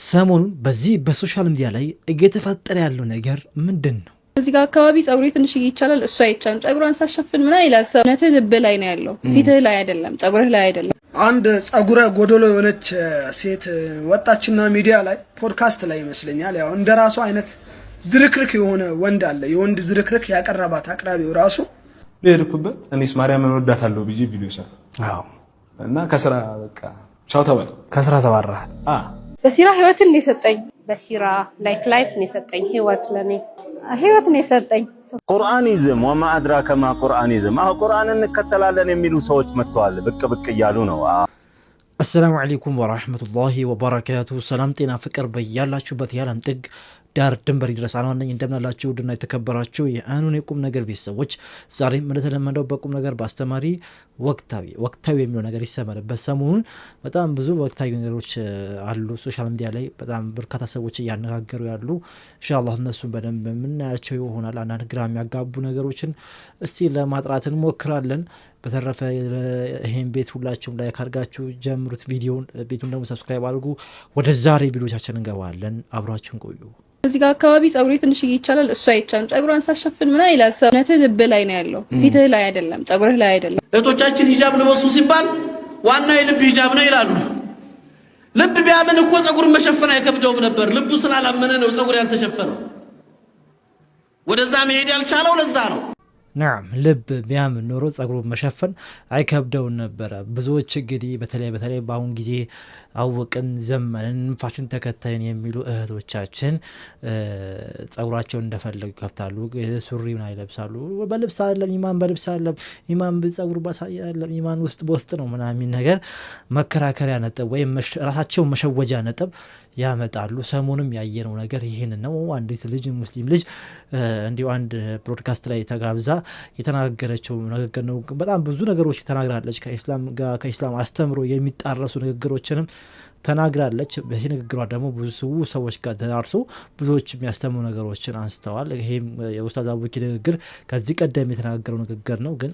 ሰሞኑን በዚህ በሶሻል ሚዲያ ላይ እየተፈጠረ ያለው ነገር ምንድነው? እዚህ ጋር አካባቢ ጸጉሬ ትንሽ ይቻላል እሱ አይቻልም። ጸጉሯን ሳሸፍን ምን አይላስ ነትህ ልብ ላይ ነው ያለው፣ ፊትህ ላይ አይደለም፣ ጸጉርህ ላይ አይደለም። አንድ ጸጉረ ጎደሎ የሆነች ሴት ወጣችና ሚዲያ ላይ ፖድካስት ላይ ይመስለኛል ያው እንደራሱ አይነት ዝርክርክ የሆነ ወንድ አለ። የወንድ ዝርክርክ ያቀረባት አቅራቢው ራሱ ለሄድኩበት እኔስ ማርያምን ወዳታለሁ ብዬ ቪዲዮ ሰራ። አዎ እና ከስራ በቃ ቻው ተባለ። ከስራ ተባረሃል። በሲራ ህይወትን የሰጠኝ በሲራ ላይፍ ነው የሰጠኝ ህይወት ለኔ ህይወት ነው የሰጠኝ። ቁርአኒዝም ወማ አድራከ ማ ቁርአኒዝም ቁርአንን እንከተላለን የሚሉ ሰዎች መጥተዋል። ብቅ እያሉ ነው። አሰላሙ አለይኩም ወራህመቱላሂ ወበረካቱ። ሰላም ጤና ፍቅር በያላችሁበት የዓለም ጥግ ዳር ድንበር ይድረስ። አናነኝ እንደምናላችሁ ውድና የተከበራችሁ የአኑን የቁም ነገር ቤተሰቦች ዛሬም እንደተለመደው በቁም ነገር በአስተማሪ ወቅታዊ የሚለው ነገር ይሰመርበት። ሰሞኑን በጣም ብዙ ወቅታዊ ነገሮች አሉ ሶሻል ሚዲያ ላይ በጣም በርካታ ሰዎች እያነጋገሩ ያሉ ኢንሻአላህ እነሱን በደንብ የምናያቸው ይሆናል። አንዳንድ ግራ የሚያጋቡ ነገሮችን እስቲ ለማጥራት እንሞክራለን። በተረፈ ይሄን ቤት ሁላችሁም ላይክ አድርጋችሁ ጀምሩት ቪዲዮውን፣ ቤቱን ደግሞ ሰብስክራይብ አድርጉ። ወደ ዛሬ ቪዲዮቻችን እንገባለን። አብራችሁን ቆዩ። እዚህ ጋር አካባቢ ጸጉሬ ትንሽ ይቻላል እሱ አይቻልም። ጸጉሯን ሳሸፍን ምን አይላስ ነትህ ልብ ላይ ነው ያለው፣ ፊትህ ላይ አይደለም፣ ጸጉርህ ላይ አይደለም። እህቶቻችን ሂጃብ ልበሱ ሲባል ዋናው የልብ ሂጃብ ነው ይላሉ። ልብ ቢያምን እኮ ጸጉርን መሸፈን አይከብደውም ነበር። ልቡ ስላላመነ ነው ጸጉር ያልተሸፈነው። ወደዛ መሄድ ያልቻለው ለዛ ነው። ናም ልብ ቢያምን ኖሮ ጸጉሩን መሸፈን አይከብደውን ነበረ። ብዙዎች እንግዲህ በተለይ በአሁን ጊዜ አወቅን ዘመንን ፋሽን ተከታይን የሚሉ እህቶቻችን ጸጉራቸውን እንደፈለጉ ይከፍታሉ። ሱሪውን አይለብሳሉ። በልብስ አይደለም ኢማን በልብስ አይደለም ኢማን በጸጉር ባሳያለም ኢማን ውስጥ በውስጥ ነው ምናምን ነገር መከራከሪያ ነጥብ ወይም ራሳቸውን መሸወጃ ነጥብ ያመጣሉ። ሰሞኑንም ያየነው ነገር ይህን ነው። አንዲት ልጅ ሙስሊም ልጅ እንዲሁ አንድ ብሮድካስት ላይ ተጋብዛ የተናገረችው ነገር ነው። በጣም ብዙ ነገሮች ተናግራለች። ከኢስላም አስተምሮ የሚጣረሱ ንግግሮችንም ተናግራለች። በዚህ ንግግሯ ደግሞ ብዙ ሰዎች ጋር ተዳርሶ ብዙዎች የሚያስተምሩ ነገሮችን አንስተዋል። ይሄም የኡስታዝ አቡኪ ንግግር ከዚህ ቀደም የተናገረው ንግግር ነው፣ ግን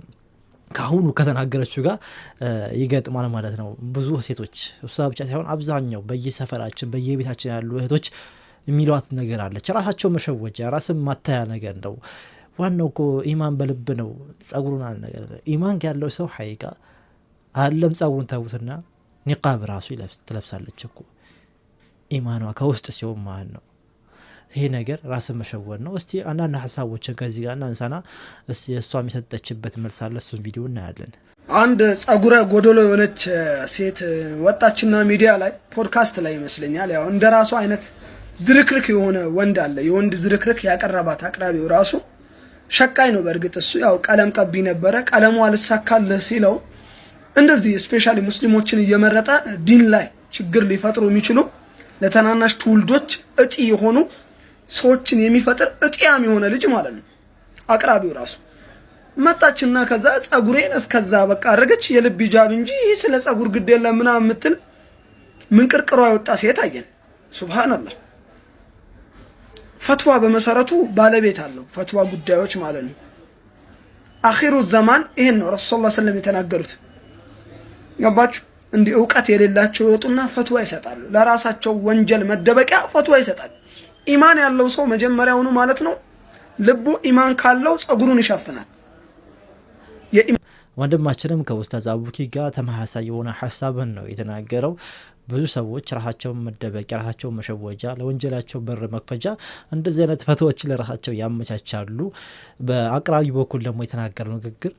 ካሁኑ ከተናገረችው ጋር ይገጥማል ማለት ነው። ብዙ ሴቶች እሷ ብቻ ሳይሆን አብዛኛው በየሰፈራችን በየቤታችን ያሉ እህቶች የሚሏት ነገር አለች። ራሳቸው መሸወጃ ራስን ማታያ ነገር ነው። ዋናው እኮ ኢማን በልብ ነው። ጸጉሩን ነገር ኢማን ያለው ሰው ሐቂቃ አለም ጸጉሩን ተውትና ኒቃብ ራሱ ትለብሳለች እኮ ኢማኗ ከውስጥ ሲሆን ማለት ነው። ይሄ ነገር ራስን መሸወድ ነው። እስቲ አንዳንድ ሐሳቦችን ከዚህ ጋር እናንሳና እስቲ እሷም የሰጠችበት መልስ አለ። እሱን ቪዲዮ እናያለን። አንድ ጸጉረ ጎደሎ የሆነች ሴት ወጣችና ሚዲያ ላይ ፖድካስት ላይ ይመስለኛል ያው እንደራሱ አይነት ዝርክርክ የሆነ ወንድ አለ። የወንድ ዝርክርክ ያቀረባት አቅራቢው ራሱ ሸቃይ ነው። በእርግጥ እሱ ያው ቀለም ቀቢ ነበረ። ቀለሙ አልሳካልህ ሲለው እንደዚህ ስፔሻሊ ሙስሊሞችን እየመረጠ ዲን ላይ ችግር ሊፈጥሩ የሚችሉ ለተናናሽ ትውልዶች እጢ የሆኑ ሰዎችን የሚፈጥር እጢያም የሆነ ልጅ ማለት ነው። አቅራቢው ራሱ መጣችና ከዛ ጸጉሬን እስከዛ በቃ አረገች የልብ ሂጃብ እንጂ ስለ ጸጉር ግድ የለም ምናምን የምትል ምንቅርቅሯ የወጣ ሴት አየን። ሱብሃንአላህ። ፈትዋ በመሰረቱ ባለቤት አለው። ፈትዋ ጉዳዮች ማለት ነው። አኺሩ ዘማን ይሄን ነው ረሱላህ ሰለላሁ ዐለይሂ ወሰለም የተናገሩት። ገባችሁ? እንዲህ ዕውቀት የሌላቸው ይወጡና ፈትዋ ይሰጣሉ። ለራሳቸው ወንጀል መደበቂያ ፈትዋ ይሰጣሉ። ኢማን ያለው ሰው መጀመሪያውኑ ማለት ነው ልቡ ኢማን ካለው ጸጉሩን ይሸፍናል። ወንድማችንም ከኡስታዝ አቡኪ ጋር ተመሳሳይ የሆነ ሐሳብን ነው የተናገረው። ብዙ ሰዎች ራሳቸውን መደበቂያ ራሳቸውን መሸወጃ ለወንጀላቸው በር መክፈጃ እንደዚህ አይነት ፈትዋዎችን ለራሳቸው ያመቻቻሉ። በአቅራቢ በኩል ደግሞ የተናገረው ንግግር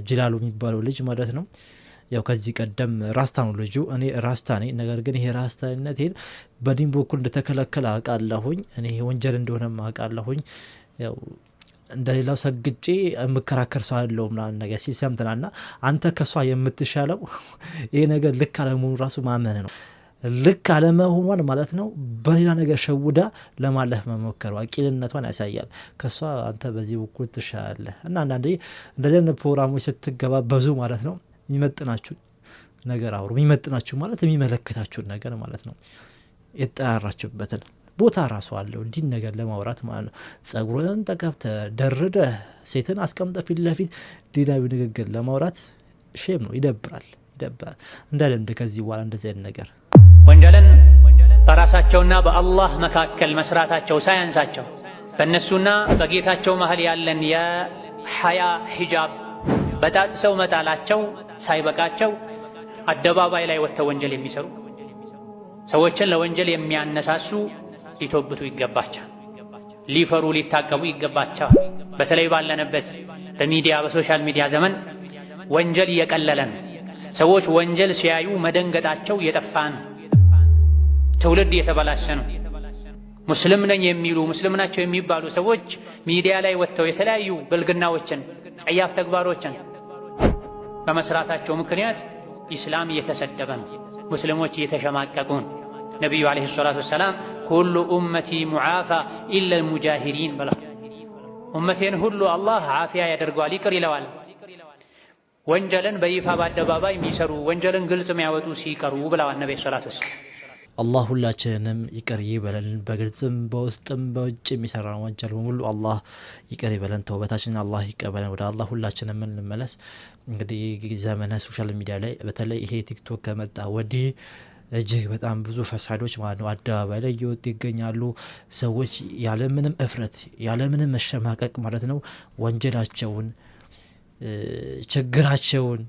ጅላሉ የሚባለው ልጅ ማለት ነው ያው ከዚህ ቀደም ራስታ ነው ልጁ። እኔ ራስታ ነኝ፣ ነገር ግን ይሄ ራስታነቴን በዲን በኩል እንደተከለከለ አውቃለሁኝ። እኔ ወንጀል እንደሆነ አውቃለሁኝ። ያው እንደሌላው ሰግጬ የምከራከር ሰው አለው ምናምን ነገር ሲል ሰምተናልና አንተ ከሷ የምትሻለው ይሄ ነገር ልክ አለመሆኑ ራሱ ማመን ነው። ልክ አለመሆኗን ማለት ነው በሌላ ነገር ሸውዳ ለማለፍ መሞከሩ አቂልነቷን ያሳያል። ከሷ አንተ በዚህ በኩል ትሻላለህ። እና አንዳንዴ እንደዚህ አይነት ፕሮግራሞች ስትገባበዙ ማለት ነው የሚመጥናችሁ ነገር አውሩ። የሚመጥናችሁ ማለት የሚመለከታችሁ ነገር ማለት ነው። የተጣራችሁበትን ቦታ ራሱ አለው እንዲህ ነገር ለማውራት ማለት ነው። ጸጉርን ተከፍተ ደርደ ሴትን አስቀምጠ ፊት ለፊት ዲናዊ ንግግር ለማውራት ሼም ነው። ይደብራል። እንዳለም ከዚህ በኋላ እንደዚህ አይነት ነገር ወንጀልን በራሳቸውና በአላህ መካከል መስራታቸው ሳያንሳቸው በእነሱና በጌታቸው መሃል ያለን የሐያ ሂጃብ በጣጥሰው መጣላቸው ሳይበቃቸው አደባባይ ላይ ወጥተው ወንጀል የሚሰሩ ሰዎችን ለወንጀል የሚያነሳሱ ሊተውበቱ ይገባቸዋል። ሊፈሩ ሊታቀቡ ይገባቸዋል። በተለይ ባለንበት በሚዲያ በሶሻል ሚዲያ ዘመን ወንጀል እየቀለለ ነው። ሰዎች ወንጀል ሲያዩ መደንገጣቸው እየጠፋ ነው። ትውልድ እየተበላሸ ነው። ሙስሊም ነኝ የሚሉ ሙስሊም ናቸው የሚባሉ ሰዎች ሚዲያ ላይ ወጥተው የተለያዩ ብልግናዎችን ጸያፍ ተግባሮችን በመስራታቸው ምክንያት ኢስላም እየተሰደበ ነው። ሙስሊሞች እየተሸማቀቁ ነው። ነቢዩ አለይሂ ሰላቱ ወሰላም ኩሉ ኡመቲ ሙዓፋ ኢላ አልሙጃሂሪን ብለው ኡመቴን ሁሉ አላህ ዓፊያ ያደርገዋል፣ ይቅር ይለዋል። ወንጀልን በይፋ በአደባባይ የሚሰሩ ወንጀልን ግልጽ የሚያወጡ ሲቀሩ ብለዋል ነብዩ ሰለላሁ ዐለይሂ ወሰለም። አላህ ሁላችንንም ይቅር ይበለን። በግልጽም በውስጥም በውጭ የሚሰራን ወንጀል በሙሉ አላህ ይቅር ይበለን። ተውበታችንን አላህ ይቀበለን። ወደ አላህ ሁላችንም እንመለስ። እንግዲህ ዘመነ ሶሻል ሚዲያ ላይ በተለይ ይሄ ቲክቶክ ከመጣ ወዲህ እጅግ በጣም ብዙ ፈሳዶች ማለት ነው አደባባይ ላይ እየወጡ ይገኛሉ። ሰዎች ያለምንም እፍረት ያለምንም መሸማቀቅ ማለት ነው ወንጀላቸውን ችግራቸውን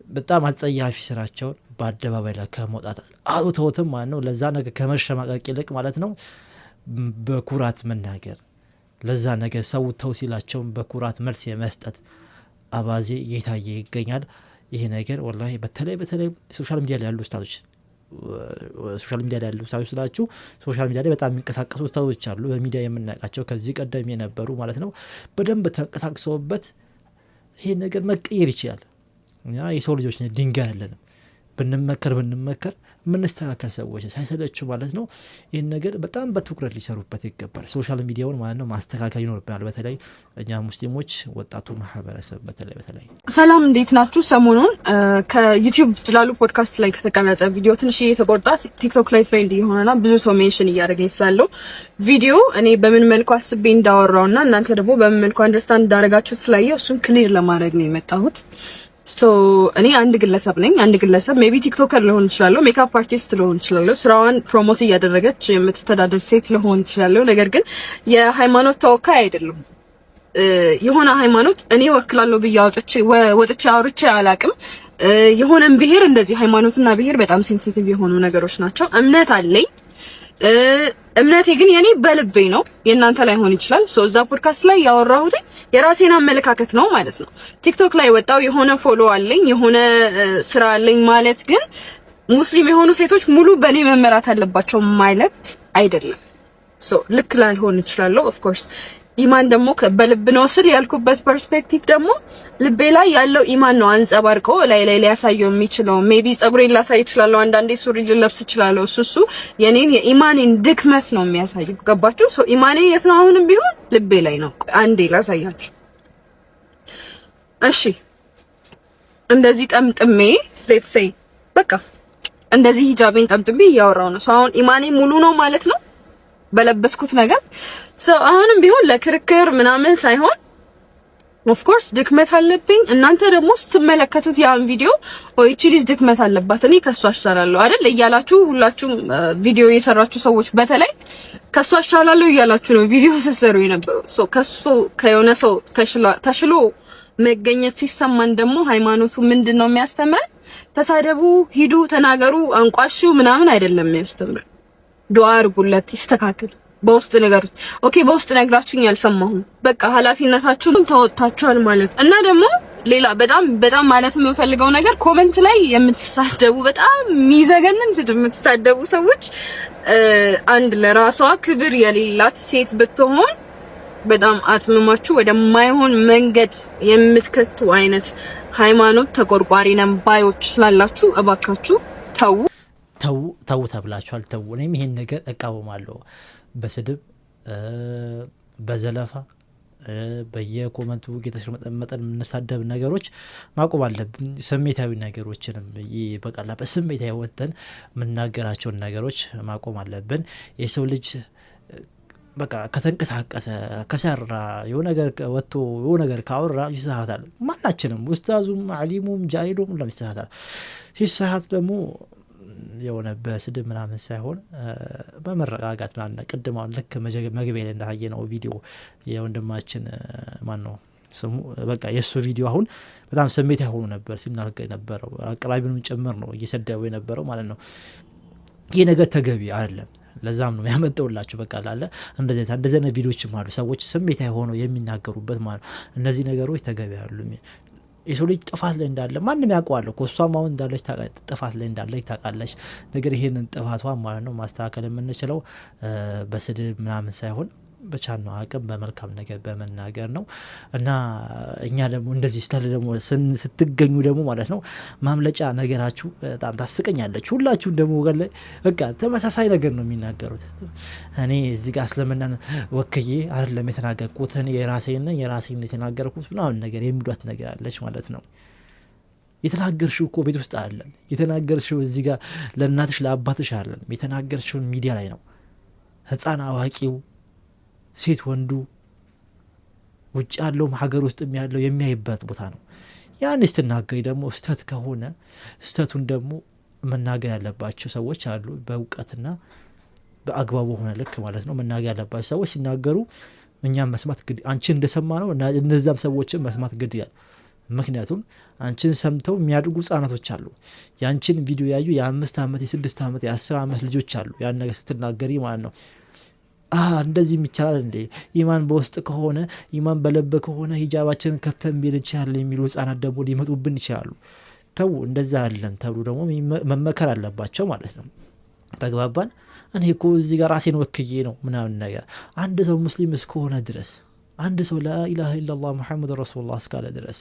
በጣም አጸያፊ ስራቸውን በአደባባይ ላይ ከመውጣት አውጥተውትም ማለት ነው ለዛ ነገር ከመሸማቀቅ ይልቅ ማለት ነው በኩራት መናገር፣ ለዛ ነገር ሰው ተው ሲላቸውን በኩራት መልስ የመስጠት አባዜ እየታየ ይገኛል። ይሄ ነገር ወላሂ በተለይ ሶሻል ሚዲያ ላይ ያሉ ኡስታዞች ሶሻል ሚዲያ ላይ ያሉ ኡስታዞች ስላችሁ ሶሻል ሚዲያ ላይ በጣም የሚንቀሳቀሱ ኡስታዞች አሉ፣ በሚዲያ የምናውቃቸው ከዚህ ቀደም የነበሩ ማለት ነው። በደንብ ተንቀሳቅሰውበት ይሄ ነገር መቀየር ይችላል። የሰው ልጆች ድንጋይ አይደለንም። ብንመከር ምንስተካከል ሰዎች ሳይሰለቹ ማለት ነው ይህን ነገር በጣም በትኩረት ሊሰሩበት ይገባል። ሶሻል ሚዲያውን ማለት ነው ማስተካከል ይኖርብናል። በተለይ እኛ ሙስሊሞች ወጣቱ ማህበረሰብ በተለይ ሰላም፣ እንዴት ናችሁ? ሰሞኑን ከዩቲዩብ ጅላሉ ፖድካስት ላይ ከተቀረጸ ቪዲዮ ትንሽ እየተቆርጣ ቲክቶክ ላይ ትሬንድ እየሆነና ብዙ ሰው ሜንሽን እያደረገኝ ስላለው ቪዲዮ እኔ በምን መልኩ አስቤ እንዳወራውና እናንተ ደግሞ በምን መልኩ አንደርስታንድ እንዳደረጋችሁት ስላየው እሱን ክሊር ለማድረግ ነው የመጣሁት። እኔ አንድ ግለሰብ ነኝ። አንድ ግለሰብ ሜቢ ቲክቶከር ልሆን እችላለሁ፣ ሜካፕ አርቲስት ልሆን እችላለሁ፣ ስራዋን ፕሮሞት እያደረገች የምትተዳደር ሴት ልሆን እችላለሁ። ነገር ግን የሃይማኖት ተወካይ አይደለም። የሆነ ሃይማኖት እኔ ወክላለሁ ብዬ ወጥቼ አውርቼ አላቅም። የሆነም ብሄር እንደዚህ ሃይማኖትና ብሄር በጣም ሴንሲቲቭ የሆኑ ነገሮች ናቸው። እምነት አለኝ። እምነቴ ግን የኔ በልቤ ነው፣ የእናንተ ላይ ሆን ይችላል። እዛ ፖድካስት ላይ ያወራሁት የራሴን አመለካከት ነው ማለት ነው። ቲክቶክ ላይ ወጣው የሆነ ፎሎ አለኝ የሆነ ስራ አለኝ ማለት ግን ሙስሊም የሆኑ ሴቶች ሙሉ በኔ መመራት አለባቸው ማለት አይደለም። ልክ ላልሆን ይችላል። ኦፍ ኮርስ ኢማን ደግሞ በልብ ነው ስል ያልኩበት ፐርስፔክቲቭ ደግሞ ልቤ ላይ ያለው ኢማን ነው አንጸባርቆ ላይ ሊያሳየው የሚችለው። ሜቢ ጸጉሬን ላሳይ እችላለሁ፣ አንዳንዴ ሱሪ ልለብስ እችላለሁ። እሱ የኔን የኢማኔን ድክመት ነው የሚያሳየው። ገባችሁ? ኢማኔ የት ነው? አሁንም ቢሆን ልቤ ላይ ነው። አንዴ ላሳያችሁ። እሺ፣ እንደዚህ ጠምጥሜ ሌትስ ሴይ በቃ እንደዚህ ሂጃቤን ጠምጥሜ እያወራው ነው። አሁን ኢማኔ ሙሉ ነው ማለት ነው በለበስኩት ነገር። አሁንም ቢሆን ለክርክር ምናምን ሳይሆን ኦፍ ኮርስ ድክመት አለብኝ። እናንተ ደግሞ ስትመለከቱት ያን ቪዲዮ እቺ ልጅ ድክመት አለባት እኔ ከሷ አሻላለሁ አይደል እያላችሁ ሁላችሁም ቪዲዮ የሰራችሁ ሰዎች በተለይ ከሷ አሻላለሁ እያላችሁ ነው ቪዲዮ ሲሰሩ የነበረው። ከሱ ከሆነ ሰው ተሽሎ መገኘት ሲሰማን ደግሞ ሃይማኖቱ ምንድነው የሚያስተምረን? ተሳደቡ፣ ሂዱ፣ ተናገሩ፣ አንቋሹ ምናምን አይደለም የሚያስተምረን። ዱዓ አድርጉለት ይስተካከል። በውስጥ ነገሩት። ኦኬ በውስጥ ነግራችሁኝ አልሰማሁም። በቃ ኃላፊነታችሁን ተወጣጣችኋል ማለት እና ደግሞ ሌላ በጣም ማለት የምፈልገው ነገር ኮሜንት ላይ የምትሳደቡ በጣም የሚዘገንን ስድብ የምትሳደቡ ሰዎች አንድ ለራሷ ክብር የሌላት ሴት ብትሆን በጣም አጥምማችሁ ወደማይሆን መንገድ የምትከቱ አይነት ሃይማኖት ተቆርቋሪ ነን ባዮች ስላላችሁ እባካችሁ ተው ተብላችኋል። ተው። እኔም ይሄን ነገር እቃወማለሁ። በስድብ በዘለፋ በየኮመንቱ እየተሽመጠመጠን የምንሳደብ ነገሮች ማቆም አለብን። ስሜታዊ ነገሮችንም በቃላ በስሜታዊ ወጥተን የምናገራቸውን ነገሮች ማቆም አለብን። የሰው ልጅ በቃ ከተንቀሳቀሰ ከሰራ የሆነ ነገር ወጥቶ የሆነ ነገር ካወራ ይሳሃታል። ማናችንም ኡስታዙም አሊሙም ጃሂሉም ለምሳሌ ሲሳሃት ደግሞ የሆነ በስድብ ምናምን ሳይሆን በመረጋጋት ምናምን ቅድም አሁን ልክ መግቢያ ላይ እንዳየነው ቪዲዮ የወንድማችን ማን ነው ስሙ በቃ የሱ ቪዲዮ አሁን በጣም ስሜት ያሆኑ ነበር ሲናገር የነበረው አቅራቢውንም ጭምር ነው እየሰደበው የነበረው ማለት ነው። ይሄ ነገር ተገቢ አይደለም። ለዛም ነው ያመጣውላችሁ በቃ አለ እንደዚህ አይነት ቪዲዮዎችም አሉ ሰዎች ስሜት ያሆኑ የሚናገሩበት ማለት ነው። እነዚህ ነገሮች ተገቢ አይደሉም። የሰው ልጅ ጥፋት ላይ እንዳለ ማንም ያውቀዋል እኮ እሷም አሁን እንዳለች ጥፋት ላይ እንዳለች ታውቃለች። ነገር ይሄንን ጥፋቷን ማለት ነው ማስተካከል የምንችለው በስድብ ምናምን ሳይሆን በቻልነው አቅም በመልካም ነገር በመናገር ነው። እና እኛ ደግሞ እንደዚህ ስተል ደግሞ ስትገኙ ደግሞ ማለት ነው ማምለጫ ነገራችሁ በጣም ታስቀኛለች። ሁላችሁም ደግሞ ወገን ላይ በቃ ተመሳሳይ ነገር ነው የሚናገሩት። እኔ እዚህ ጋር እስልምናን ወክዬ አይደለም የተናገርኩት እኔ የራሴን የተናገርኩት ምናምን ነገር የሚሏት ነገር አለች ማለት ነው። የተናገርሽው እኮ ቤት ውስጥ አይደለም የተናገርሽው እዚህ ጋር ለእናትሽ ለአባትሽ አይደለም የተናገርሽው ሚዲያ ላይ ነው። ህፃን አዋቂው ሴት ወንዱ ውጭ ያለውም ሀገር ውስጥ ያለው የሚያይበት ቦታ ነው። ያን ስትናገሪ ደግሞ ስተት ከሆነ ስተቱን ደግሞ መናገር ያለባቸው ሰዎች አሉ በእውቀትና በአግባቡ ሆነ ልክ ማለት ነው መናገር ያለባቸው ሰዎች ሲናገሩ እኛም መስማት ግድ አንቺን እንደሰማ ነው እነዛም ሰዎችን መስማት ግድ ይላል። ምክንያቱም አንቺን ሰምተው የሚያድጉ ህጻናቶች አሉ። ያንቺን ቪዲዮ ያዩ የ5 ዓመት የ6 ዓመት የ10 ዓመት ልጆች አሉ። ያን ነገር ስትናገሪ ማለት ነው እንደዚህ የሚቻላል እንዴ ኢማን በውስጥ ከሆነ ኢማን በለበ ከሆነ ሂጃባችንን ከፍተን ቢል እንችላለን የሚሉ ህጻናት ደግሞ ሊመጡብን ይችላሉ። ተው እንደዛ አይደለም ተብሎ ደግሞ መመከር አለባቸው ማለት ነው። ተግባባን። እኔ እኮ እዚህ ጋር ራሴን ወክዬ ነው ምናምን ነገር አንድ ሰው ሙስሊም እስከሆነ ድረስ አንድ ሰው ላኢላሃ ኢላላህ ሙሐመድ ረሱሉላህ እስካለ ድረስ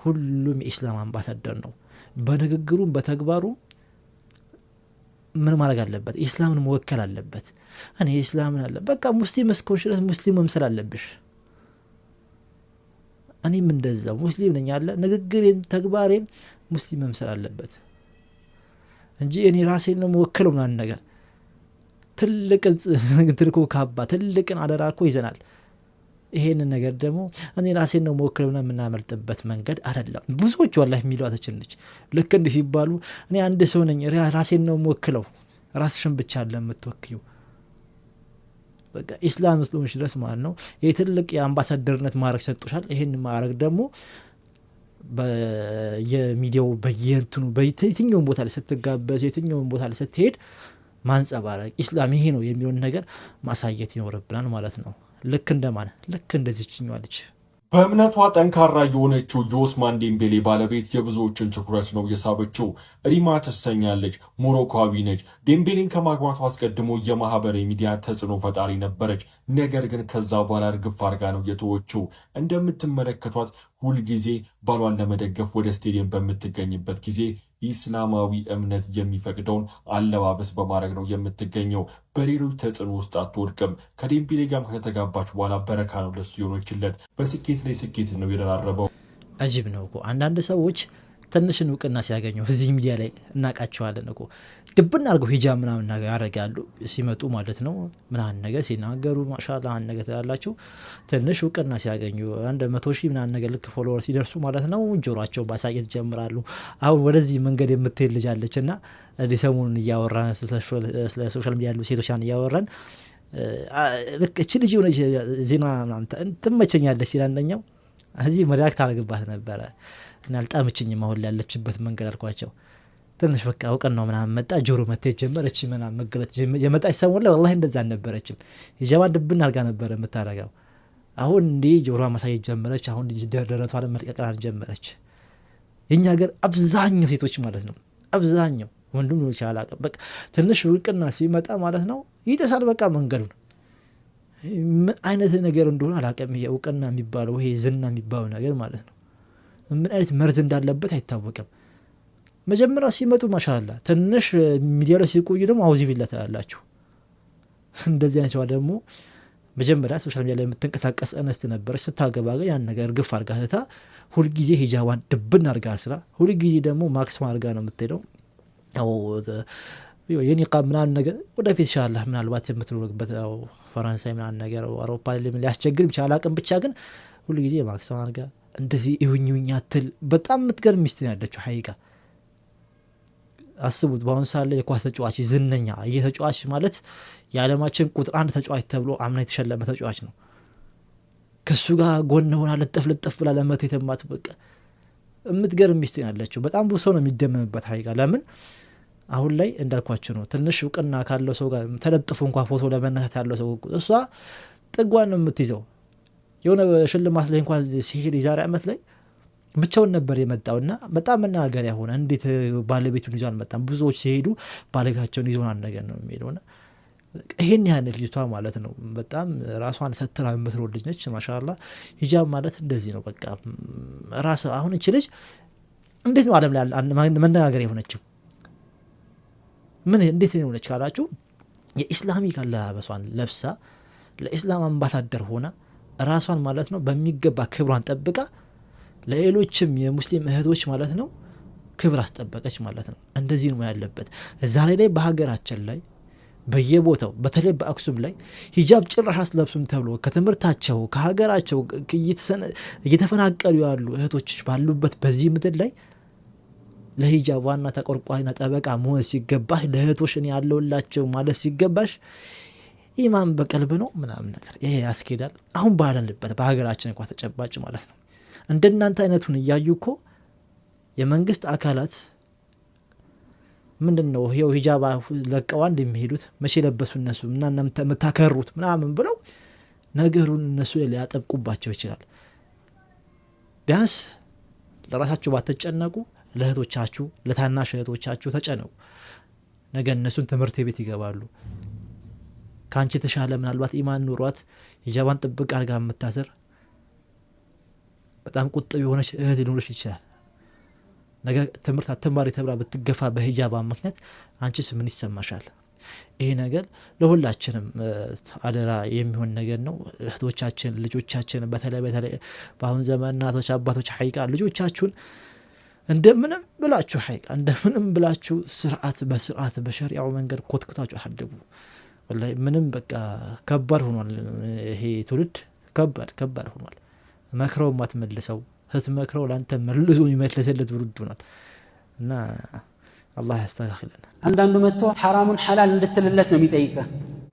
ሁሉም የኢስላም አምባሳደር ነው። በንግግሩም በተግባሩም ምን ማድረግ አለበት ኢስላምን መወከል አለበት። እኔ ኢስላምን አለ በቃ ሙስሊም እስከሆንሽ ድረስ ሙስሊም መምሰል አለብሽ። እኔም እንደዛው ሙስሊም ነኝ አለ ንግግሬን ተግባሬን ሙስሊም መምሰል አለበት እንጂ እኔ ራሴን ነው መወከለው ምናምን ነገር ትልቅን ትልቁ ካባ ትልቅን አደራ እኮ ይዘናል። ይሄንን ነገር ደግሞ እኔ ራሴን ነው መወከለውና የምናመልጥበት መንገድ አይደለም። ብዙዎች ወላሂ የሚሏተችን ልጅ ልክ እንዲህ ሲባሉ እኔ አንድ ሰው ነኝ ራሴን ነው መወከለው ራስሽን ብቻ ለምትወክዩ በቃ ኢስላም ስለሆንሽ ድረስ ማለት ነው የትልቅ የአምባሳደርነት ማዕረግ ሰጥቶሻል። ይሄን ማዕረግ ደግሞ በየሚዲያው በየእንትኑ በየትኛውም ቦታ ላይ ስትጋበዝ የትኛውም ቦታ ላይ ስትሄድ ማንጸባረቅ ኢስላም ይሄ ነው የሚሆን ነገር ማሳየት ይኖርብናል ማለት ነው። ልክ እንደማን ልክ እንደዚህኛው ልጅ በእምነቷ ጠንካራ የሆነችው የኦስማን ዴምቤሌ ባለቤት የብዙዎችን ትኩረት ነው የሳበችው። ሪማ ትሰኛለች፣ ሞሮኮዊ ነች። ዴምቤሌን ከማግባቷ አስቀድሞ የማህበራዊ ሚዲያ ተጽዕኖ ፈጣሪ ነበረች። ነገር ግን ከዛ በኋላ እርግፍ አድርጋ ነው የተወችው። እንደምትመለከቷት ሁልጊዜ ባሏን ለመደገፍ ወደ ስቴዲየም በምትገኝበት ጊዜ ኢስላማዊ እምነት የሚፈቅደውን አለባበስ በማድረግ ነው የምትገኘው። በሌሎች ተጽዕኖ ውስጥ አትወድቅም። ከዴምቤሌ ጋር ከተጋባች በኋላ በረካ ነው ለሱ የሆነችለት። በስኬት ላይ ስኬት ነው የደራረበው። አጅብ ነው እኮ አንዳንድ ሰዎች ትንሽን እውቅና ሲያገኙ እዚህ ሚዲያ ላይ እናቃቸዋለን እኮ ድብና አድርገው ሂጃብ ምናምን ነገር ያደርጋሉ ሲመጡ ማለት ነው ምናምን ነገር ሲናገሩ ማሻአላ አንድ ነገር ትላላችሁ። ትንሽ እውቅና ሲያገኙ አንድ 100,000 ምናምን ነገር ልክ ፎሎወር ሲደርሱ ማለት ነው ጆሮአቸው ማሳየት ጀምራሉ። አሁን ወደዚህ መንገድ የምትሄድ ልጅ አለችና ሰሞኑን እያወራን ስለ ሶሻል ሚዲያ ያሉ ሴቶችን እያወራን ልክ እቺ ልጅ የሆነች ዜና ምናምን ትመቸኛለች ሲል አንደኛው እዚህ መዳክ ታደርግባት ነበረ እና አልጣመችኝም አሁን ያለችበት መንገድ አልኳቸው። ትንሽ በቃ እውቀን ነው ምናምን መጣ ጆሮ መተት ጀመረች ምናምን መገለጥ የመጣች ሰሞን ላይ ወላሂ እንደዛ አልነበረችም። የጀማን ድብን አድርጋ ነበረ የምታረጋው። አሁን እንዴ ጆሮ ማሳየት ጀመረች። አሁን ደረቷ ላይ መጥቀቀን ጀመረች። የኛ ሀገር አብዛኛው ሴቶች ማለት ነው አብዛኛው ወንዱም ነው ይቻላል በቃ ትንሽ እውቅና ሲመጣ ማለት ነው ይተሳል በቃ መንገዱን ምን አይነት ነገር እንደሆነ አላውቅም። ይሄ እውቅና የሚባለው ይሄ ዝና የሚባለው ነገር ማለት ነው ምን አይነት መርዝ እንዳለበት አይታወቅም። መጀመሪያ ሲመጡ ማሻአላ ትንሽ ሚዲያ ላይ ሲቆዩ ደግሞ አውዚ ቢላ ተላላችሁ። እንደዚህ አይነት ደግሞ መጀመሪያ ሶሻል ሚዲያ ላይ የምትንቀሳቀስ እንስት ነበረች። ስታገባ ግን ያን ነገር ግፍ አድርጋ ትታ ሁልጊዜ ሂጃቧን ድብን አድርጋ ስራ ሁልጊዜ ደግሞ ማክስ አድርጋ ነው የምትሄደው። የኒቃብ ምናምን ነገር ወደፊት ኢንሻአላህ ምናልባት የምትኖርበት ፈረንሳይ ምናምን ነገር አውሮፓ ላይ ሊያስቸግር ይችላል አላውቅም። ብቻ ግን ሁልጊዜ ማክስ አድርጋ እንደዚህ ይሁኝኛ ትል በጣም የምትገርም ሚስት ያለችው ሀይቃ አስቡት በአሁኑ ሰዓት ላይ የኳስ ተጫዋች ዝነኛ እየተጫዋች ማለት የዓለማችን ቁጥር 1 ተጫዋች ተብሎ አምና የተሸለመ ተጫዋች ነው። ከሱ ጋር ጎን ሆና ለጠፍ ብላ ለመት የተማት በቃ እምትገርም ሚስት ያለችው በጣም ብዙ ሰው ነው የሚደመምበት ሀይጋ። ለምን አሁን ላይ እንዳልኳችሁ ነው ትንሽ እውቅና ካለው ሰው ጋር ተለጥፎ እንኳን ፎቶ ለመነሳት ያለው ሰው እሷ ጥጓን ነው የምትይዘው። የሆነ ሽልማት ላይ እንኳን ሲሄድ የዛሬ ዓመት ላይ ብቻውን ነበር የመጣውና በጣም መናገሪያ ሆነ። እንዴት ባለቤቱን ይዞ አልመጣም? ብዙዎች ሲሄዱ ባለቤታቸውን ይዞ ነገር ነው የሚሄደውና ይሄን ያህል ልጅቷ ማለት ነው በጣም ራሷን ሰትራ የምትኖር ልጅ ነች። ማሻአላህ ሂጃብ ማለት እንደዚህ ነው በቃ ራስ አሁን እቺ ልጅ እንዴት ነው ዓለም ላይ መነጋገሪያ የሆነችው? ምን እንዴት ነው ሆነች ካላችሁ የኢስላሚክ አለባበሷን ለብሳ ለኢስላም አምባሳደር ሆና ራሷን ማለት ነው በሚገባ ክብሯን ጠብቃ ለሌሎችም የሙስሊም እህቶች ማለት ነው ክብር አስጠበቀች ማለት ነው። እንደዚህ ነው ያለበት። ዛሬ ላይ በሀገራችን ላይ በየቦታው በተለይ በአክሱም ላይ ሂጃብ ጭራሽ አትለብሱም ተብሎ ከትምህርታቸው ከሀገራቸው እየተፈናቀሉ ያሉ እህቶች ባሉበት በዚህ ምድር ላይ ለሂጃብ ዋና ተቆርቋሪና ጠበቃ መሆን ሲገባሽ ለእህቶች እኔ ያለውላቸው ማለት ሲገባሽ ኢማን በቀልብ ነው ምናምን ነገር ይሄ ያስኬዳል? አሁን ባለንበት በሀገራችን እንኳን ተጨባጭ ማለት ነው እንደናንተ አይነቱን እያዩ እኮ የመንግስት አካላት ምንድነው ይሄው ሂጃብ ለቀው እንደሚሄዱት መቼ ለበሱ እነሱ እና መታከሩት ምናምን ብለው ነገሩን እነሱ ላይ ሊያጠብቁባቸው ይችላል። ቢያንስ ለራሳችሁ ባትጨነቁ ለእህቶቻችሁ ለታናሽ እህቶቻችሁ ተጨነቁ። ነገ እነሱን ትምህርት ቤት ይገባሉ። ካንቺ ተሻለ ምናልባት ኢማን ኑሯት ሂጃባን ጥብቅ አድርጋ የምታሰር በጣም ቁጥብ የሆነች እህት ሊኖርሽ ይችላል። ነገ ትምህርት አትማሪ ተብላ ብትገፋ በሂጃባ ምክንያት አንቺስ ምን ይሰማሻል? ይሄ ነገር ለሁላችንም አደራ የሚሆን ነገር ነው። እህቶቻችን ልጆቻችን በተለይ በአሁን ዘመን እናቶች አባቶች ሀይቃ ልጆቻችሁን እንደምንም ብላችሁ ሀይቃ እንደምንም ብላችሁ በስርዓት በሸሪዓው መንገድ ኮትኩታችሁ አሳድጉ። ወላሂ ምንም በቃ ከባድ ሆኗል። ይሄ ትውልድ ከባድ ሆኗል። መክረው ማትመልሰው ስትመክረው ላንተ መልሶ ይመልስልህ ትውልድ ሆኗል እና አላህ ያስተካክለን። አንዳንዱ መጥቶ ሐራሙን ሐላል እንድትልለት ነው የሚጠይቀህ።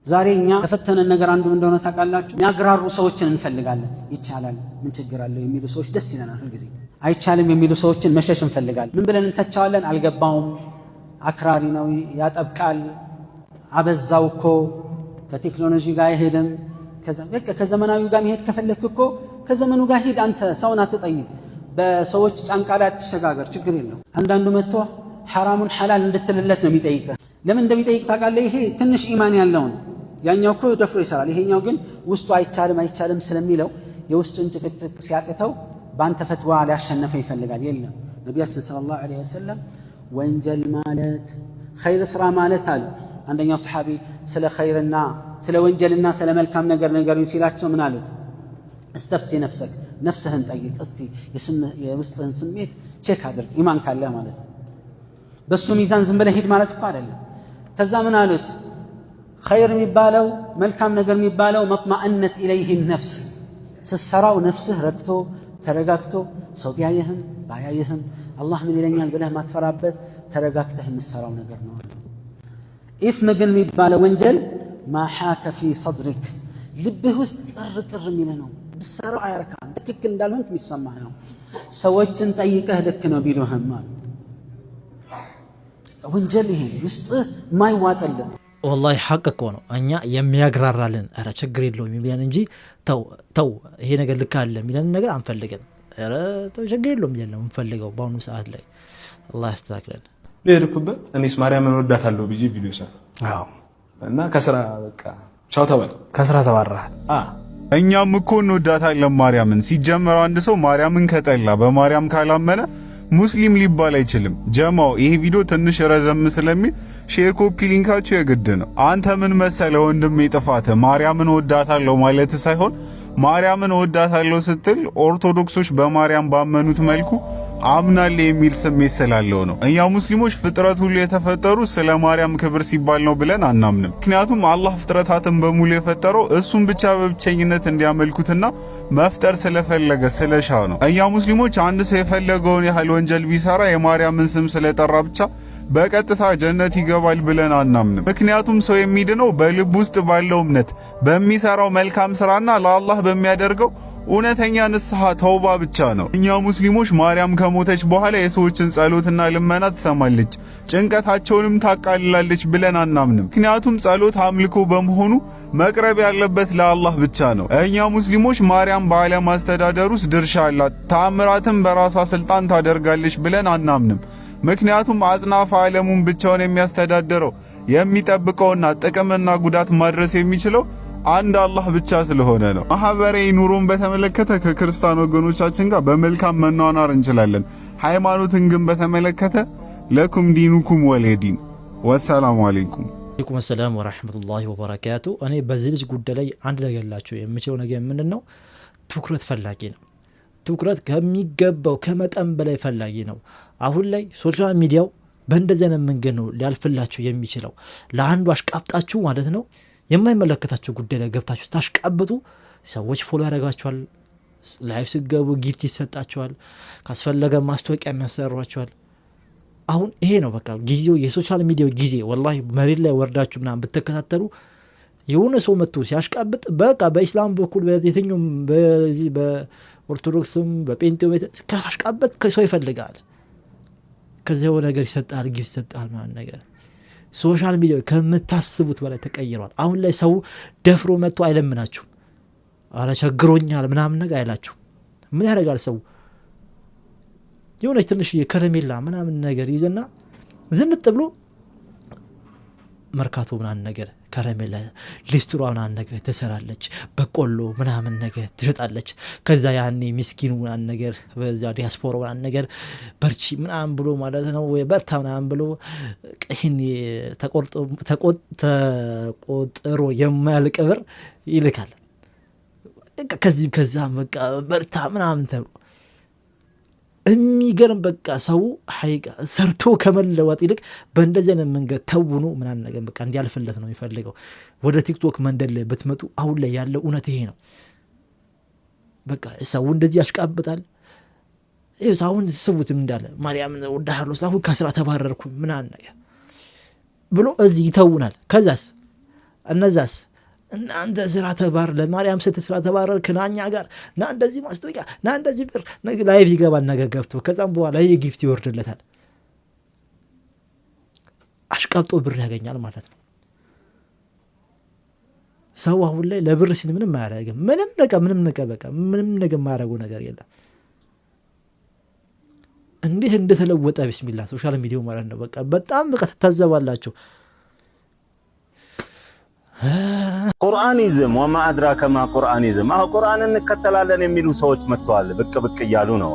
ዛሬ እኛ ተፈተነን ነገር አንዱ እንደሆነ ታውቃላችሁ፣ የሚያግራሩ ሰዎችን እንፈልጋለን። ይቻላል ምን ችግር አለው የሚሉ ሰዎች ደስ ይለናል ሁልጊዜ። አይቻልም የሚሉ ሰዎችን መሸሽ እንፈልጋለን። ምን ብለን እንተቻዋለን? አልገባውም፣ አክራሪ ነው፣ ያጠብቃል፣ አበዛው እኮ ከቴክኖሎጂ ጋር አይሄድም። ከዘመናዊ ጋር መሄድ ከፈለክ እኮ ከዘመኑ ጋር ሄድ። አንተ ሰውን አትጠይቅ፣ በሰዎች ጫንቃ ላይ አትሸጋገር፣ ችግር የለው። አንዳንዱ መጥቶ ሐራሙን ሐላል እንድትልለት ነው የሚጠይቀህ። ለምን እንደሚጠይቅ ታውቃለህ? ይሄ ትንሽ ኢማን ያለውን ያኛው እኮ ደፍሮ ይሰራል። ይሄኛው ግን ውስጡ አይቻልም ስለሚለው የውስጡን ጭቅጭቅ ሲያቅተው በአንተ ፈትዋ ሊያሸነፈው ይፈልጋል። የለም ነቢያችን ሰለላሁ ዐለይሂ ወሰለም ወንጀል ማለት ኸይር ስራ ማለት አሉ። አንደኛው ሰሓቢ ስለ ኸይርና ስለ ወንጀልና ስለ መልካም ነገር ነገሩኝ ሲላቸው ምን አሉት? እስተፍቲ ነፍሰክ፣ ነፍስህን ጠይቅ እስቲ፣ የውስጥህን ስሜት ቼክ አድርግ፣ ኢማን ካለ ማለት ነው። በሱ ሚዛን ዝም ብለህ ሂድ ማለት እኮ አይደለም። ከዛ ምን አሉት? ኸይር የሚባለው መልካም ነገር የሚባለው መጥማእነት ኢለይህ ነፍስ፣ ስትሰራው ነፍስህ ረክቶ ተረጋግቶ ሰው ቢያየህም ባያየህም አላህ ምን ይለኛል ብለህ ማትፈራበት ተረጋግተህ የምትሰራው ነገር ነው። ኢስም ግን የሚባለው ወንጀል ማሓከ ፊ ሰድሪክ፣ ልብህ ውስጥ ቅር የሚል ነው። ብትሰራው አያረካም፣ ትክክል እንዳልሆንክ የሚሰማህ ነው። ሰዎችን ጠይቀህ ልክ ነው ቢሉህም አሉ። ወንጀል ይሄ ውስጥህ ማይዋጥልን ወላሂ ሐቅ እኮ ነው። እኛ የሚያግራራልን ኧረ ችግር የለውም የሚለን እንጂ ተው ይሄ ነገር ልክ አለ የሚለን ነገር አንፈልግም። ኧረ ተው ችግር የለውም የሚለን ነው የምንፈልገው በአሁኑ ሰዓት ላይ። አላህ ያስተካክለን። ልሄድኩበት እኔስ ማርያምን እወዳታለሁ ብዬ ቪዲዮ ሰራ። አዎ እና ከስራ በቃ ቻው ተባለ። ከስራ ተባረሃል። እኛም እኮ እንወዳታለን ማርያምን። ሲጀመር አንድ ሰው ማርያምን ከጠላ በማርያም ካላመነ ሙስሊም ሊባል አይችልም። ጀማው ይሄ ቪዲዮ ትንሽ ረዘም ስለሚል ሼር ኮፒ ሊንካችሁ የግድ ነው። አንተ ምን መሰለ ወንድሜ ጥፋት ማርያምን ወዳታለሁ ማለት ሳይሆን ማርያምን ወዳታለሁ ስትል ኦርቶዶክሶች በማርያም ባመኑት መልኩ አምናለ የሚል ስሜት ስላለው ነው። እኛ ሙስሊሞች ፍጥረት ሁሉ የተፈጠሩ ስለ ማርያም ክብር ሲባል ነው ብለን አናምንም። ምክንያቱም አላህ ፍጥረታትን በሙሉ የፈጠረው እሱን ብቻ በብቸኝነት እንዲያመልኩትና መፍጠር ስለፈለገ ስለሻ ነው። እኛ ሙስሊሞች አንድ ሰው የፈለገውን ያህል ወንጀል ቢሰራ የማርያምን ስም ስለጠራ ብቻ በቀጥታ ጀነት ይገባል ብለን አናምንም። ምክንያቱም ሰው የሚድነው በልብ ውስጥ ባለው እምነት፣ በሚሰራው መልካም ስራና ለአላህ በሚያደርገው እውነተኛ ንስሐ ተውባ ብቻ ነው። እኛ ሙስሊሞች ማርያም ከሞተች በኋላ የሰዎችን ጸሎትና ልመና ትሰማለች፣ ጭንቀታቸውንም ታቃልላለች ብለን አናምንም። ምክንያቱም ጸሎት አምልኮ በመሆኑ መቅረብ ያለበት ለአላህ ብቻ ነው። እኛ ሙስሊሞች ማርያም በዓለም አስተዳደር ውስጥ ድርሻ አላት፣ ተአምራትም በራሷ ስልጣን ታደርጋለች ብለን አናምንም። ምክንያቱም አጽናፈ ዓለሙን ብቻውን የሚያስተዳድረው የሚጠብቀውና ጥቅምና ጉዳት ማድረስ የሚችለው አንድ አላህ ብቻ ስለሆነ ነው። ማህበራዊ ኑሮን በተመለከተ ከክርስቲያን ወገኖቻችን ጋር በመልካም መኗኗር እንችላለን። ሃይማኖትን ግን በተመለከተ ለኩም ዲኑኩም ወለዲን። ወሰላሙ አለይኩም ሰላም ወራህመቱላሂ ወበረካቱ። እኔ በዚህ ልጅ ጉዳይ ላይ አንድ ነገር ላችሁ የምችለው ነገር ምንድነው? ትኩረት ፈላጊ ነው። ትኩረት ከሚገባው ከመጠን በላይ ፈላጊ ነው። አሁን ላይ ሶሻል ሚዲያው በእንደዚህ አይነት መንገድ ነው ሊያልፍላችሁ የሚችለው። ለአንዱ አሽቃብጣችሁ ማለት ነው የማይመለከታችሁ ጉዳይ ላይ ገብታችሁ ታሽቃብጡ ሰዎች ፎሎ ያደርጋችኋል። ላይፍ ሲገቡ ጊፍት ይሰጣችኋል። ካስፈለገ ማስታወቂያ የሚያሰሯችኋል። አሁን ይሄ ነው በቃ ጊዜው፣ የሶሻል ሚዲያው ጊዜ። ወላሂ መሬት ላይ ወርዳችሁ ምናምን ብትከታተሉ የሆነ ሰው መጥቶ ሲያሽቃብጥ በቃ በኢስላም በኩል በየትኛውም በዚህ በኦርቶዶክስም በጴንጤው ካሽቃብጥ ሰው ይፈልጋል። ከዚያው ነገር ይሰጣል፣ ጊፍት ይሰጣል ማለት ነገር። ሶሻል ሚዲያ ከምታስቡት በላይ ተቀይሯል። አሁን ላይ ሰው ደፍሮ መጥቶ አይለምናችሁ፣ አረ ቸግሮኛል ምናምን ነገር አይላችሁ። ምን ያደርጋል ሰው የሆነች ትንሽ የከረሜላ ምናምን ነገር ይዘና ዝንጥ ብሎ መርካቶ ምናምን ነገር ከረሜላ ሊስትሯ ምናምን ነገር ትሰራለች፣ በቆሎ ምናምን ነገር ትሸጣለች። ከዛ ያኔ ምስኪኑ ምናምን ነገር በዛ ዲያስፖራ ምናምን ነገር በርቺ ምናምን ብሎ ማለት ነው ወይ በርታ ምናምን ብሎ ይህን ተቆጥሮ የማያልቅ ብር ይልካል። ከዚህ ከዛ በቃ በርታ ምናምን ተብሎ የሚገርም በቃ ሰው ሀይቃ ሰርቶ ከመለወጥ ይልቅ በእንደዚህ አይነት መንገድ ተውኑ ምናምን ነገር በቃ እንዲያልፍለት ነው የሚፈልገው። ወደ ቲክቶክ መንደል ላይ ብትመጡ አሁን ላይ ያለው እውነት ይሄ ነው። በቃ ሰው እንደዚህ ያሽቃብጣል። ይኸው አሁን ሰውት እንዳለ ማርያም ወዳሃሉ ሰው ከስራ ተባረርኩ ምናምን ነገር ብሎ እዚህ ይተውናል። ከዛስ እነዛስ እናንተ ስራ ተባር ለማርያም ስትል ስራ ተባረርክ ናኛ ጋር ና እንደዚህ ማስታወቂያ ና እንደዚህ ብር ላይቭ ይገባል ነገር ገብቶ ከዛም በኋላ የጊፍት ይወርድለታል። አሽቃብጦ ብር ያገኛል ማለት ነው። ሰው አሁን ላይ ለብር ሲል ምንም አያደርግም። ምንም ነገር የማያደርገው ነገር የለም። እንዴት እንደተለወጠ ቢስሚላህ ሶሻል ሚዲያው ማለት ነው። በቃ በጣም በቃ ተታዘባላችሁ። ቁርአኒዝም ወማ አድራከ ማ ቁርአኒዝም ቁርአንን እንከተላለን የሚሉ ሰዎች መጥተዋል። ብቅ ብቅ እያሉ ነው።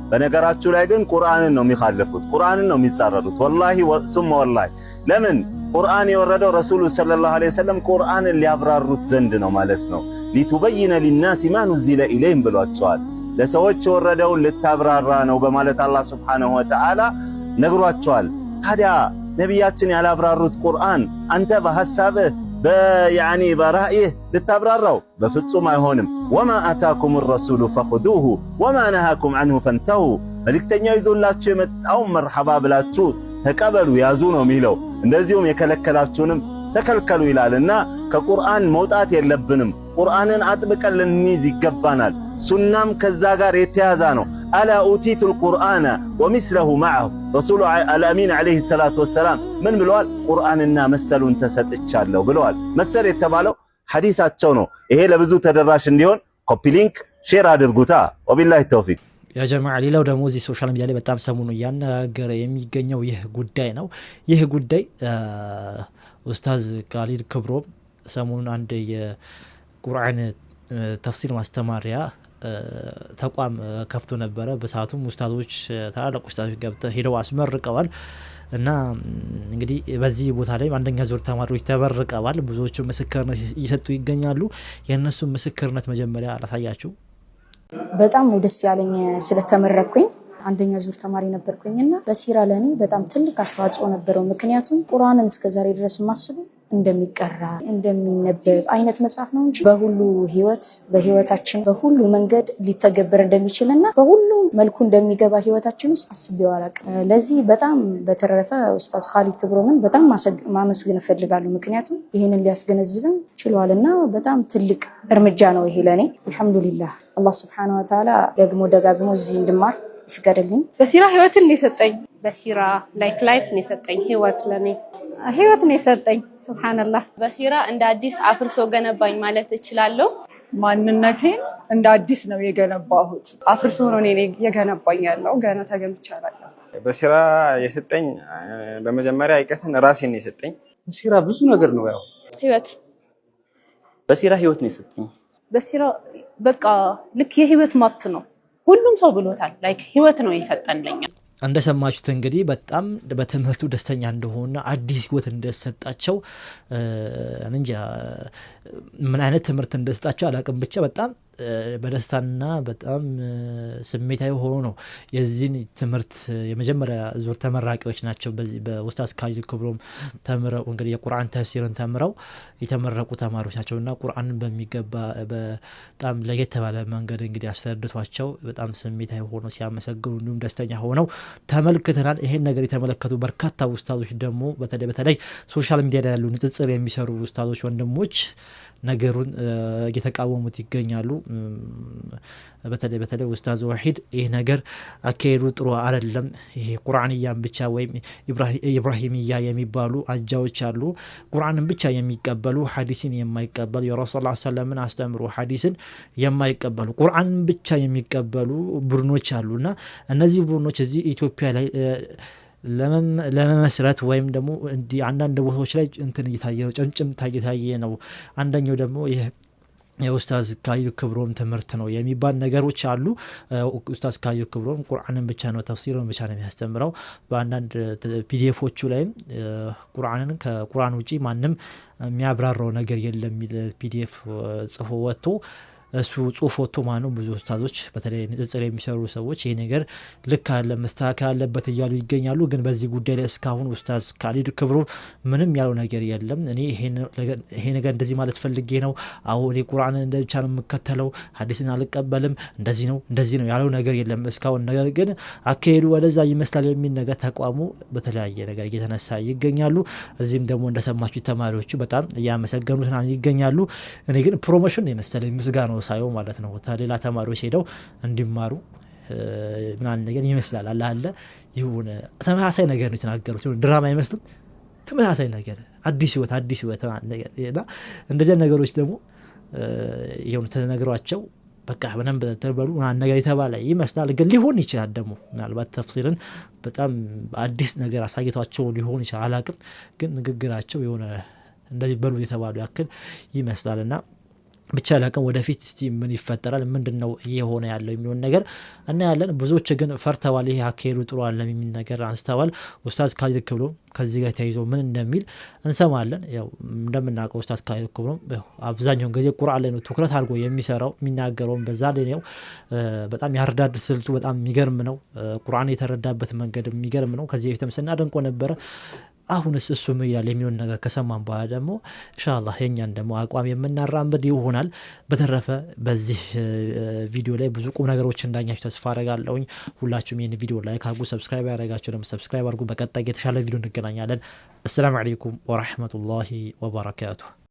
በነገራችሁ ላይ ግን ቁርአንን ነው የሚኻለፉት፣ ቁርአንን ነው የሚጻረሩት። ወላሂ ሱመ ወላሂ። ለምን ቁርአን የወረደው ረሱሉ ሰለላሁ ዐለይሂ ወሰለም ቁርአንን ሊያብራሩት ዘንድ ነው ማለት ነው። ሊቱበይነ ሊናሲ ማ ኑዚለ ኢለይሂም ብሏቸዋል። ለሰዎች የወረደውን ልታብራራ ነው በማለት አላህ ሱብሓነሁ ወተዓላ ነግሯቸዋል። ታዲያ ነቢያችን ያላብራሩት ቁርአን አንተ በሐሳብህ በያኒ በራእይህ ልታብራራው በፍጹም አይሆንም። ወማ አታኩም ረሱሉ ፈኹዙሁ ወማ ነሃኩም ዐንሁ ፈንተሁ። መልእክተኛው ይዞላችሁ የመጣውን መርሐባ ብላችሁ ተቀበሉ ያዙ ነው የሚለው። እንደዚሁም የከለከላችሁንም ተከልከሉ ይላልና ከቁርአን መውጣት የለብንም። ቁርአንን አጥብቀን ልንይዝ ይገባናል። ሱናም ከዛ ጋር የተያዘ ነው። አላ ኡቲቱል ቁርአነ ወሚስለሁ መዐሁ። ረሱሉ አልአሚን ዐለይሂ ሰላቱ ወሰላም ምን ብለዋል? ቁርአንና መሰሉን ተሰጥቻለሁ ብለዋል። መሰል የተባለው ሐዲሳቸው ነው። ይሄ ለብዙ ተደራሽ እንዲሆን ኮፒ ሊንክ ሼር አድርጉታ። ወቢላሂ ተውፊቅ። ያ ጀማዓ ሌላው ደግሞ እዚህ ሶሻል ሚዲያ ላይ በጣም ሰሞኑ እያነጋገረ የሚገኘው ይህ ጉዳይ ነው። ይህ ጉዳይ ኡስታዝ ካሊድ ክብሮም ሰሞኑን አንድ የቁርአን ተፍሲር ማስተማሪያ ተቋም ከፍቶ ነበረ። በሰዓቱም ኡስታዞች ታላላቅ ኡስታዞች ገብተው ሄደው አስመርቀዋል። እና እንግዲህ በዚህ ቦታ ላይ አንደኛ ዙር ተማሪዎች ተመርቀዋል። ብዙዎቹ ምስክርነት እየሰጡ ይገኛሉ። የእነሱ ምስክርነት መጀመሪያ አላሳያችሁ። በጣም ደስ ያለኝ ስለተመረኩኝ አንደኛ ዙር ተማሪ ነበርኩኝና በሲራ ለኔ በጣም ትልቅ አስተዋጽኦ ነበረው። ምክንያቱም ቁርአንን እስከዛሬ ድረስ ማስበው እንደሚቀራ እንደሚነበብ አይነት መጽሐፍ ነው እንጂ በሁሉ ህይወት በህይወታችን በሁሉ መንገድ ሊተገበር እንደሚችልና በሁሉ መልኩ እንደሚገባ ህይወታችን ውስጥ አስቤው አላውቅም። ለዚህ በጣም በተረፈ ኡስታዝ ኻሊድ ክብሮምን በጣም ማመስገን እፈልጋለሁ። ምክንያቱም ይህንን ሊያስገነዝበን ችሏልና በጣም ትልቅ እርምጃ ነው ይሄ ለኔ። አልহামዱሊላህ አላህ Subhanahu Wa Ta'ala ደግሞ ደጋግሞ እዚህ እንድማር ይፍቀድልኝ። በሲራ ህይወትን የሰጠኝ በሲራ ላይፍ ነው የሰጠኝ ህይወት ለኔ ህይወት ነው የሰጠኝ። ሱብሃንአላህ በሲራ እንደ አዲስ አፍርሶ ገነባኝ ማለት እችላለሁ። ማንነቴን እንደ አዲስ ነው የገነባሁት። አፍርሶ ነው እኔ የገነባኝ ያለው ገና ተገምቻለሁ። በሲራ የሰጠኝ በመጀመሪያ አይቀተን ራሴን ነው የሰጠኝ። በሲራ ብዙ ነገር ነው ያው ህይወት በሲራ ህይወት ነው የሰጠኝ። በሲራ በቃ ልክ የህይወት ማፕ ነው። ሁሉም ሰው ብሎታል። ላይክ ህይወት ነው የሰጠን ለኛ። እንደሰማችሁት እንግዲህ በጣም በትምህርቱ ደስተኛ እንደሆነ አዲስ ህይወት እንደሰጣቸው እንጃ ምን አይነት ትምህርት እንደሰጣቸው አላቅም። ብቻ በጣም በደስታና በጣም ስሜታዊ ሆኖ ነው የዚህን ትምህርት የመጀመሪያ ዙር ተመራቂዎች ናቸው። በዚህ በኡስታዝ ኻሊድ ክብሮም ተምረው እንግዲህ የቁርአን ተፍሲርን ተምረው የተመረቁ ተማሪዎች ናቸውና ቁርአንን በሚገባ በጣም ለየት ባለ መንገድ እንግዲህ አስረድቷቸው በጣም ስሜታዊ ሆኖ ሲያመሰግኑ እንዲሁም ደስተኛ ሆነው ተመልክተናል። ይሄን ነገር የተመለከቱ በርካታ ኡስታዞች ደግሞ በተለይ ሶሻል ሚዲያ ላይ ያሉ ንጽጽር የሚሰሩ ኡስታዞች ወንድሞች ነገሩን እየተቃወሙት ይገኛሉ። በተለይ ኡስታዝ ወሒድ ይህ ነገር አካሄዱ ጥሩ አይደለም፣ ይሄ ቁርአንያን ብቻ ወይም ኢብራሂምያ የሚባሉ አጃዎች አሉ፣ ቁርአንን ብቻ የሚቀበሉ ሐዲስን የማይቀበሉ የረሱል ሰለላሁ ዐለይሂ ወሰለም አስተምሮ ሐዲስን የማይቀበሉ ቁርአንን ብቻ የሚቀበሉ ቡድኖች አሉና እነዚህ ቡድኖች እዚህ ኢትዮጵያ ላይ ለመመስረት ወይም ደግሞ እንዲህ አንዳንድ ቦታዎች ላይ እንትን እየታየ ነው፣ ጭምጭምታ እየታየ ነው። አንደኛው ደግሞ ይሄ የኡስታዝ ኻሊድ ክብሮም ትምህርት ነው የሚባል ነገሮች አሉ። ኡስታዝ ኻሊድ ክብሮም ቁርአንን ብቻ ነው ተፍሲሩን ብቻ ነው የሚያስተምረው። በአንዳንድ ፒዲኤፎቹ ላይም ቁርአንን ከቁርአን ውጪ ማንም የሚያብራራው ነገር የለም የሚል ፒዲኤፍ ጽፎ ወጥቶ እሱ ጽሁፍ ወጥቶ ማነው ብዙ ኡስታዞች በተለይ ንጽጽር የሚሰሩ ሰዎች ይሄ ነገር ልክ አለ መስተካከል አለበት እያሉ ይገኛሉ። ግን በዚህ ጉዳይ ላይ እስካሁን ኡስታዝ ኻሊድ ክብሮም ምንም ያለው ነገር የለም። እኔ ይሄ ነገር እንደዚህ ማለት ፈልጌ ነው፣ አሁን እኔ ቁርአንን እንደብቻ ነው የምከተለው፣ ሐዲስን አልቀበልም፣ እንደዚህ ነው ያለው ነገር የለም እስካሁን። ነገር ግን አካሄዱ ወደዛ ይመስላል የሚል ነገር ተቋሙ በተለያየ ነገር እየተነሳ ይገኛሉ። እዚህም ደግሞ እንደሰማችሁ ተማሪዎቹ በጣም እያመሰገኑት ይገኛሉ። እኔ ግን ፕሮሞሽን የመሰለኝ ምስጋና ሳይው ማለት ነው። ሌላ ተማሪዎች ሄደው እንዲማሩ ምናምን ነገር ይመስላል። አለ ይሁን ተመሳሳይ ነገር ነው የተናገሩት። ድራማ አይመስልም። ተመሳሳይ ነገር አዲስ ህይወት ነገር እና እንደዚህ ነገሮች ደግሞ ይሁን ተነግሯቸው በቃ ምንም ተበሉ ነገር የተባለ ይመስላል። ግን ሊሆን ይችላል ደግሞ ምናልባት ተፍሲርን በጣም አዲስ ነገር አሳይቷቸው ሊሆን ይችላል። አላቅም። ግን ንግግራቸው የሆነ እንደዚህ በሉ የተባሉ ያክል ይመስላልና ብቻ ላቀም ወደፊት እስቲ ምን ይፈጠራል ምንድነው እየሆነ ያለው የሚሆን ነገር እናያለን። ብዙዎች ግን ፈርተዋል። ይሄ አካሄዱ ጥሩ አይደለም የሚል ነገር አንስተዋል። ኡስታዝ ኻሊድ ክብሮም ከዚህ ጋር ተያይዞ ምን እንደሚል እንሰማለን። ያው እንደምናውቀው ኡስታዝ ኻሊድ ክብሮም አብዛኛውን ጊዜ ቁርአን ላይ ነው ትኩረት አድርጎ የሚሰራው የሚናገረው በዛ ላይ ነው። በጣም ያርዳድ ስልቱ በጣም የሚገርም ነው። ቁርአን የተረዳበት መንገድ የሚገርም ነው። ከዚህ በፊትም ስናደንቆ ነበረ። አሁንስ እሱ ምን ይላል የሚሆን ነገር ከሰማን በኋላ ደግሞ ኢንሻአላህ የኛን ደግሞ አቋም የምናራምድ ይሆናል። በተረፈ በዚህ ቪዲዮ ላይ ብዙ ቁም ነገሮች እንዳኛችሁ ተስፋ አደርጋለሁ። ሁላችሁም ይሄን ቪዲዮ ላይክ አድርጉ፣ ሰብስክራይብ ያደረጋችሁ ደግሞ ሰብስክራይብ አድርጉ። በቀጣይ የተሻለ ቪዲዮ እንገናኛለን። አሰላሙ አለይኩም ወራህመቱላሂ ወበረካቱሁ።